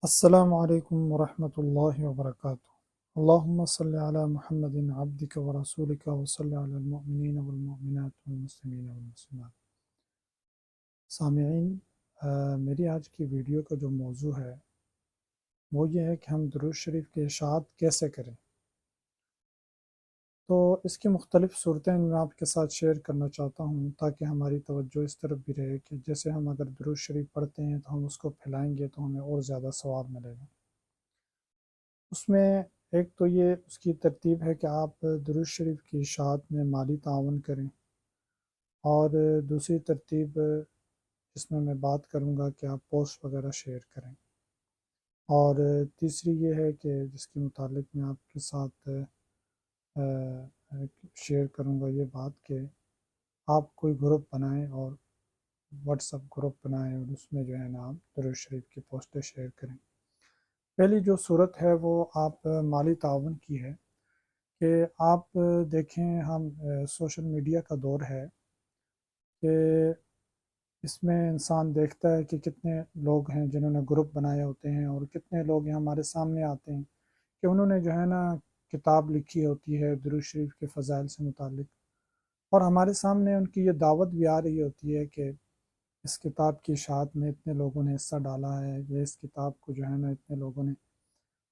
السلام علیکم ورحمۃ اللہ وبرکاتہ۔ اللہم صلی علی محمد عبدک ورسولک وصلی علی المؤمنین والمؤمنات والمسلمین والمسلمات۔ سامعین، میری آج کی ویڈیو کا جو موضوع ہے وہ یہ ہے کہ ہم درود شریف کی اشاعت کیسے کریں۔ تو اس کی مختلف صورتیں میں آپ کے ساتھ شیئر کرنا چاہتا ہوں تاکہ ہماری توجہ اس طرف بھی رہے کہ جیسے ہم اگر درود شریف پڑھتے ہیں تو ہم اس کو پھیلائیں گے تو ہمیں اور زیادہ ثواب ملے گا۔ اس میں ایک تو یہ اس کی ترتیب ہے کہ آپ درود شریف کی اشاعت میں مالی تعاون کریں، اور دوسری ترتیب جس میں بات کروں گا کہ آپ پوسٹ وغیرہ شیئر کریں، اور تیسری یہ ہے کہ جس کے متعلق میں آپ کے ساتھ شیئر کروں گا یہ بات کہ آپ کوئی گروپ بنائیں اور واٹس ایپ گروپ بنائیں اور اس میں جو ہے نا آپ درود شریف کی پوسٹیں شیئر کریں۔ پہلی جو صورت ہے وہ آپ مالی تعاون کی ہے کہ آپ دیکھیں ہم سوشل میڈیا کا دور ہے کہ اس میں انسان دیکھتا ہے کہ کتنے لوگ ہیں جنہوں نے گروپ بنائے ہوتے ہیں، اور کتنے لوگ ہیں ہمارے سامنے آتے ہیں کہ انہوں نے جو ہے نا کتاب لکھی ہوتی ہے درود شریف کے فضائل سے متعلق، اور ہمارے سامنے ان کی یہ دعوت بھی آ رہی ہوتی ہے کہ اس کتاب کی اشاعت میں اتنے لوگوں نے حصہ ڈالا ہے، یا اس کتاب کو جو ہے نا اتنے لوگوں نے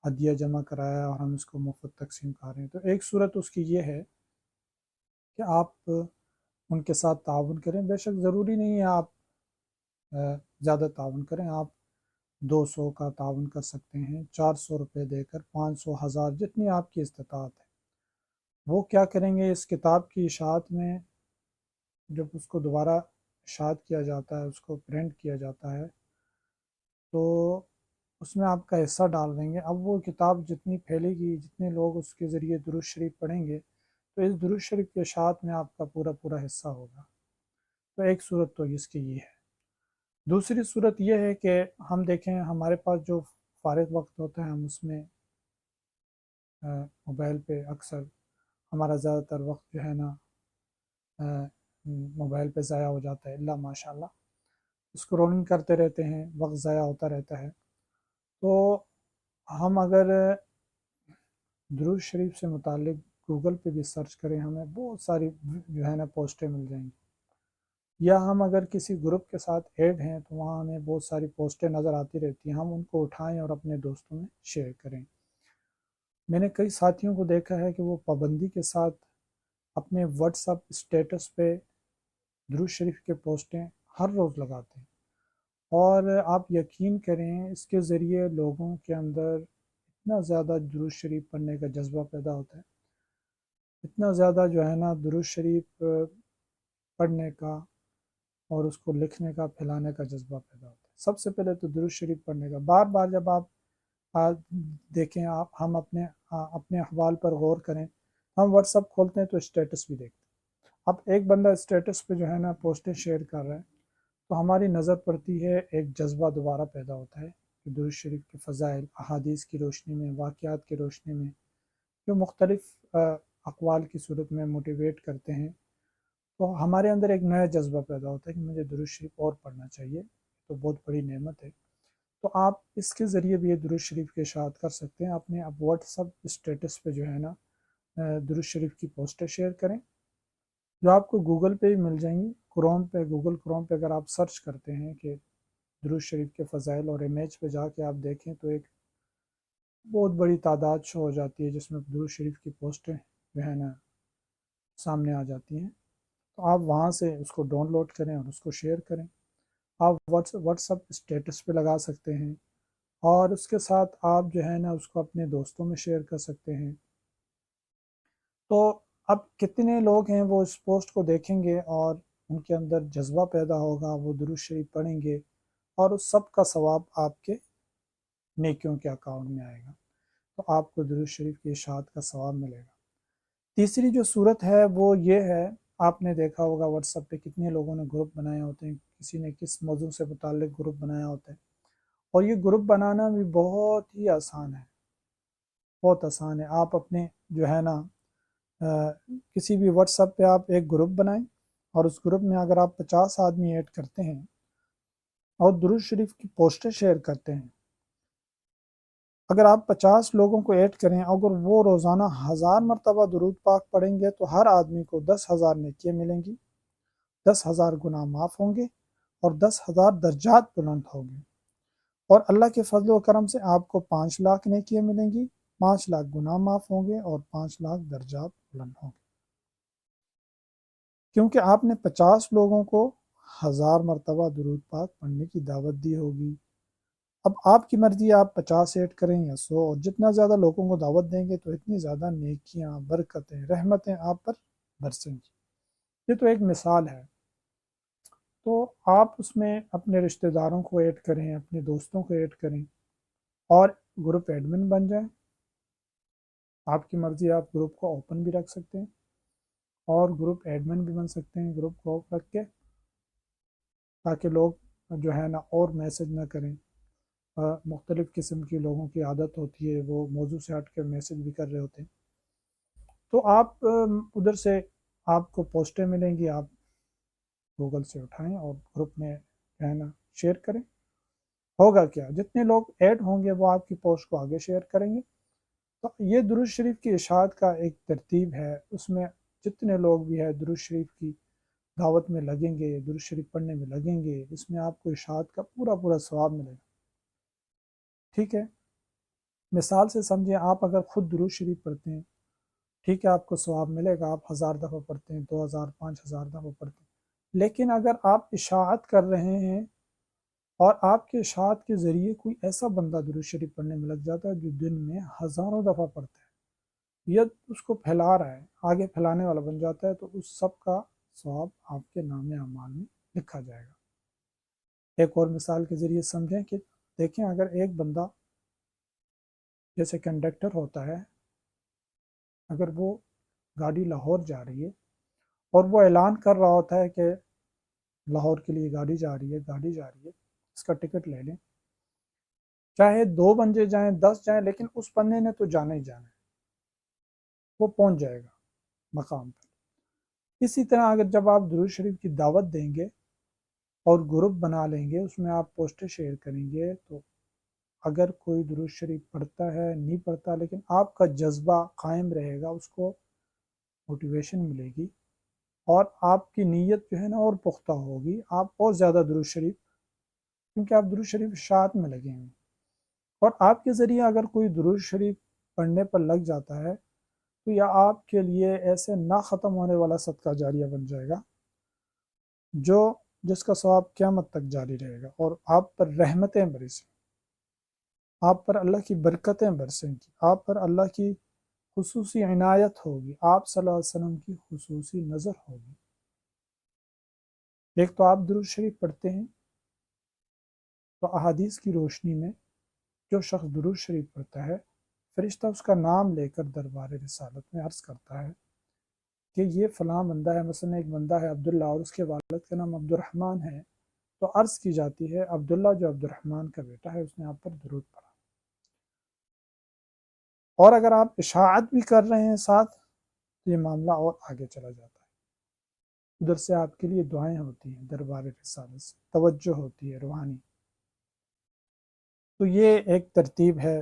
ہدیہ جمع کرایا اور ہم اس کو مفت تقسیم کر رہے ہیں۔ تو ایک صورت اس کی یہ ہے کہ آپ ان کے ساتھ تعاون کریں۔ بے شک ضروری نہیں ہے آپ زیادہ تعاون کریں، آپ 200 کا تعاون کر سکتے ہیں، 400 روپے دے کر، 500، 1000، جتنی آپ کی استطاعت ہے۔ وہ کیا کریں گے، اس کتاب کی اشاعت میں جب اس کو دوبارہ اشاعت کیا جاتا ہے، اس کو پرنٹ کیا جاتا ہے، تو اس میں آپ کا حصہ ڈال دیں گے۔ اب وہ کتاب جتنی پھیلے گی، جتنے لوگ اس کے ذریعے درود شریف پڑھیں گے، تو اس درود شریف کی اشاعت میں آپ کا پورا حصہ ہوگا۔ تو ایک صورت تو اس کی یہ ہے۔ دوسری صورت یہ ہے کہ ہم دیکھیں ہمارے پاس جو فارغ وقت ہوتا ہے، ہم اس میں موبائل پہ اکثر ہمارا زیادہ تر وقت جو ہے نا موبائل پہ ضائع ہو جاتا ہے، اللہ ماشاء اللہ اسکرولنگ کرتے رہتے ہیں، وقت ضائع ہوتا رہتا ہے۔ تو ہم اگر درود شریف سے متعلق گوگل پہ بھی سرچ کریں، ہمیں بہت ساری جو ہے نا پوسٹیں مل جائیں گی، یا ہم اگر کسی گروپ کے ساتھ ایڈ ہیں تو وہاں ہمیں بہت ساری پوسٹیں نظر آتی رہتی ہیں، ہم ان کو اٹھائیں اور اپنے دوستوں میں شیئر کریں۔ میں نے کئی ساتھیوں کو دیکھا ہے کہ وہ پابندی کے ساتھ اپنے واٹس ایپ اسٹیٹس پہ درود شریف کے پوسٹیں ہر روز لگاتے ہیں، اور آپ یقین کریں اس کے ذریعے لوگوں کے اندر اتنا زیادہ درود شریف پڑھنے کا جذبہ پیدا ہوتا ہے، اتنا زیادہ جو ہے نا درود شریف پڑھنے کا اور اس کو لکھنے کا، پھیلانے کا جذبہ پیدا ہوتا ہے۔ سب سے پہلے تو درود شریف پڑھنے کا بار بار جب آپ دیکھیں، ہم اپنے احوال پر غور کریں، ہم واٹس ایپ کھولتے ہیں تو اسٹیٹس بھی دیکھتے ہیں۔ اب ایک بندہ اسٹیٹس پہ جو ہے نا پوسٹیں شیئر کر رہا ہے تو ہماری نظر پڑتی ہے، ایک جذبہ دوبارہ پیدا ہوتا ہے کہ درود شریف کے فضائل احادیث کی روشنی میں، واقعات کی روشنی میں جو مختلف اقوال کی صورت میں موٹیویٹ کرتے ہیں، تو ہمارے اندر ایک نیا جذبہ پیدا ہوتا ہے کہ مجھے درود شریف اور پڑھنا چاہیے، تو بہت بڑی نعمت ہے۔ تو آپ اس کے ذریعے بھی یہ درود شریف کی اشاعت کر سکتے ہیں۔ اپنے اب واٹس ایپ اسٹیٹس پہ جو ہے نا درود شریف کی پوسٹیں شیئر کریں، جو آپ کو گوگل پہ ہی مل جائیں گی۔ گوگل کروم پہ اگر آپ سرچ کرتے ہیں کہ درود شریف کے فضائل، اور امیج پہ جا کے آپ دیکھیں تو ایک بہت بڑی تعداد شو ہو جاتی ہے جس میں درود شریف کی پوسٹیں جو ہے نا سامنے آ جاتی ہیں۔ تو آپ وہاں سے اس کو ڈاؤن لوڈ کریں اور اس کو شیئر کریں۔ آپ واٹس ایپ اسٹیٹس پہ لگا سکتے ہیں، اور اس کے ساتھ آپ جو ہے نا اس کو اپنے دوستوں میں شیئر کر سکتے ہیں۔ تو اب کتنے لوگ ہیں وہ اس پوسٹ کو دیکھیں گے اور ان کے اندر جذبہ پیدا ہوگا، وہ درود شریف پڑھیں گے، اور اس سب کا ثواب آپ کے نیکیوں کے اکاؤنٹ میں آئے گا، تو آپ کو درود شریف کی اشاعت کا ثواب ملے گا۔ تیسری جو صورت ہے وہ یہ ہے، آپ نے دیکھا ہوگا واٹس ایپ پہ کتنے لوگوں نے گروپ بنائے ہوتے ہیں، کسی نے کس موضوع سے متعلق گروپ بنایا ہوتا ہے، اور یہ گروپ بنانا بھی بہت ہی آسان ہے، بہت آسان ہے۔ آپ اپنے جو ہے نا کسی بھی واٹس ایپ پہ آپ ایک گروپ بنائیں، اور اس گروپ میں اگر آپ 50 آدمی ایڈ کرتے ہیں اور درود شریف کی پوسٹیں شیئر کرتے ہیں، اگر آپ 50 لوگوں کو ایڈ کریں، اگر وہ روزانہ 1000 مرتبہ درود پاک پڑھیں گے تو ہر آدمی کو 10,000 نیکیاں ملیں گی، 10,000 گناہ معاف ہوں گے اور 10,000 درجات بلند ہوں گے، اور اللہ کے فضل و کرم سے آپ کو 5 لاکھ نیکیاں ملیں گی، 5 لاکھ گناہ معاف ہوں گے اور 5 لاکھ درجات بلند ہوں گے، کیونکہ آپ نے 50 لوگوں کو 1000 مرتبہ درود پاک پڑھنے کی دعوت دی ہوگی۔ اب آپ کی مرضی ہے، آپ 50 ایڈ کریں یا 100، اور جتنا زیادہ لوگوں کو دعوت دیں گے تو اتنی زیادہ نیکیاں، برکتیں، رحمتیں آپ پر برسیں گی۔ یہ تو ایک مثال ہے، تو آپ اس میں اپنے رشتہ داروں کو ایڈ کریں، اپنے دوستوں کو ایڈ کریں اور گروپ ایڈمن بن جائیں۔ آپ کی مرضی، آپ گروپ کو اوپن بھی رکھ سکتے ہیں اور گروپ ایڈمن بھی بن سکتے ہیں، گروپ کو آف رکھ کے، تاکہ لوگ جو ہے نا اور میسج نہ کریں۔ مختلف قسم کی لوگوں کی عادت ہوتی ہے، وہ موضوع سے ہٹ کے میسج بھی کر رہے ہوتے ہیں، تو آپ ادھر سے آپ کو پوسٹیں ملیں گی، آپ گوگل سے اٹھائیں اور گروپ میں جو ہے نا شیئر کریں۔ ہوگا کیا، جتنے لوگ ایڈ ہوں گے وہ آپ کی پوسٹ کو آگے شیئر کریں گے۔ تو یہ درود شریف کی اشاعت کا ایک ترتیب ہے، اس میں جتنے لوگ بھی ہے درود شریف کی دعوت میں لگیں گے، درود شریف پڑھنے میں لگیں گے، اس میں آپ کو اشاعت کا پورا پورا ثواب ملے گا۔ ٹھیک ہے، مثال سے سمجھیں، آپ اگر خود درود شریف پڑھتے ہیں، ٹھیک ہے، آپ کو ثواب ملے گا، آپ 1000 دفعہ پڑھتے ہیں، 2000، 5000 دفعہ پڑھتے ہیں، لیکن اگر آپ اشاعت کر رہے ہیں اور آپ کے اشاعت کے ذریعے کوئی ایسا بندہ درود شریف پڑھنے میں لگ جاتا ہے جو دن میں ہزاروں دفعہ پڑھتا ہے، یا اس کو پھیلا رہا ہے، آگے پھیلانے والا بن جاتا ہے، تو اس سب کا ثواب آپ کے نام اعمال میں لکھا جائے گا۔ ایک اور مثال کے ذریعے سمجھیں کہ دیکھیں، اگر ایک بندہ جیسے کنڈکٹر ہوتا ہے، اگر وہ گاڑی لاہور جا رہی ہے اور وہ اعلان کر رہا ہوتا ہے کہ لاہور کے لیے گاڑی جا رہی ہے، گاڑی جا رہی ہے، اس کا ٹکٹ لے لیں، چاہے 2 بندے جائیں، 10 جائیں، لیکن اس بندے نے تو جانا ہی جانا ہے، وہ پہنچ جائے گا مقام پر۔ اسی طرح اگر جب آپ درود شریف کی دعوت دیں گے اور گروپ بنا لیں گے، اس میں آپ پوسٹیں شیئر کریں گے، تو اگر کوئی درود شریف پڑھتا ہے، نہیں پڑھتا، لیکن آپ کا جذبہ قائم رہے گا، اس کو موٹیویشن ملے گی اور آپ کی نیت جو ہے نا اور پختہ ہوگی، آپ اور زیادہ درود شریف، کیونکہ آپ درود شریف اشاعت میں لگے ہیں، اور آپ کے ذریعے اگر کوئی درود شریف پڑھنے پر لگ جاتا ہے تو یہ آپ کے لیے ایسے نہ ختم ہونے والا صدقہ جاریہ بن جائے گا، جس کا ثواب قیامت تک جاری رہے گا، اور آپ پر رحمتیں برسیں، آپ پر اللہ کی برکتیں برسیں گی، آپ پر اللہ کی خصوصی عنایت ہوگی، آپ صلی اللہ علیہ وسلم کی خصوصی نظر ہوگی۔ ایک تو آپ درود شریف پڑھتے ہیں، تو احادیث کی روشنی میں جو شخص درود شریف پڑھتا ہے، فرشتہ اس کا نام لے کر دربار رسالت میں عرض کرتا ہے کہ یہ فلاں بندہ ہے، مثلا ایک بندہ ہے عبداللہ اور اس کے والد کا نام عبد الرحمن ہے، تو عرض کی جاتی ہے عبداللہ جو عبد الرحمن کا بیٹا ہے، اس نے آپ پر درود پڑھا۔ اور اگر آپ اشاعت بھی کر رہے ہیں ساتھ، تو یہ معاملہ اور آگے چلا جاتا ہے، ادھر سے آپ کے لیے دعائیں ہوتی ہیں، دربار رسالت سے توجہ ہوتی ہے روحانی۔ تو یہ ایک ترتیب ہے،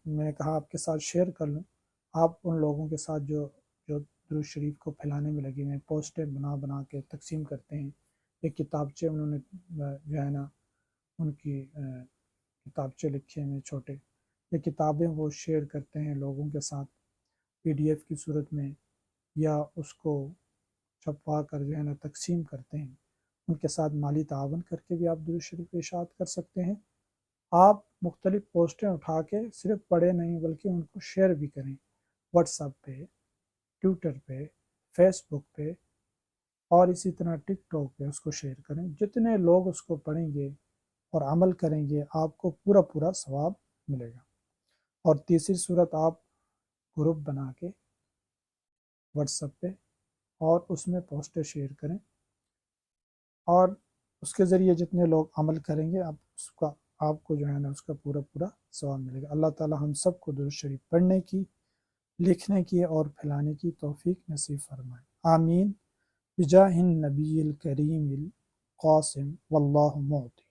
میں نے کہا آپ کے ساتھ شیئر کر لوں، آپ ان لوگوں کے ساتھ جو درود شریف کو پھیلانے میں لگے ہوئے، پوسٹیں بنا کے تقسیم کرتے ہیں، ایک کتابچے انہوں نے جو ہے نا ان کی کتابچے لکھے ہیں چھوٹے، یہ کتابیں وہ شیئر کرتے ہیں لوگوں کے ساتھ PDF کی صورت میں، یا اس کو چھپوا کر جو ہے نا تقسیم کرتے ہیں، ان کے ساتھ مالی تعاون کر کے بھی آپ درود شریف کی اشاعت کر سکتے ہیں۔ آپ مختلف پوسٹیں اٹھا کے صرف پڑھے نہیں بلکہ ان کو شیئر بھی کریں، واٹس ایپ پہ، ٹویٹر پہ، فیس بک پہ، اور اسی طرح ٹک ٹاک پہ اس کو شیئر کریں۔ جتنے لوگ اس کو پڑھیں گے اور عمل کریں گے، آپ کو پورا پورا ثواب ملے گا۔ اور تیسری صورت، آپ گروپ بنا کے واٹس ایپ پہ اور اس میں پوسٹیں شیئر کریں، اور اس کے ذریعے جتنے لوگ عمل کریں گے، آپ کو جو ہے نا اس کا پورا پورا ثواب ملے گا۔ اللہ تعالی ہم سب کو درود شریف پڑھنے کی، لکھنے کی اور پھیلانے کی توفیق نصیب فرمائے، آمین، بجاہ النبی الکریم القاسم، واللہ معطی۔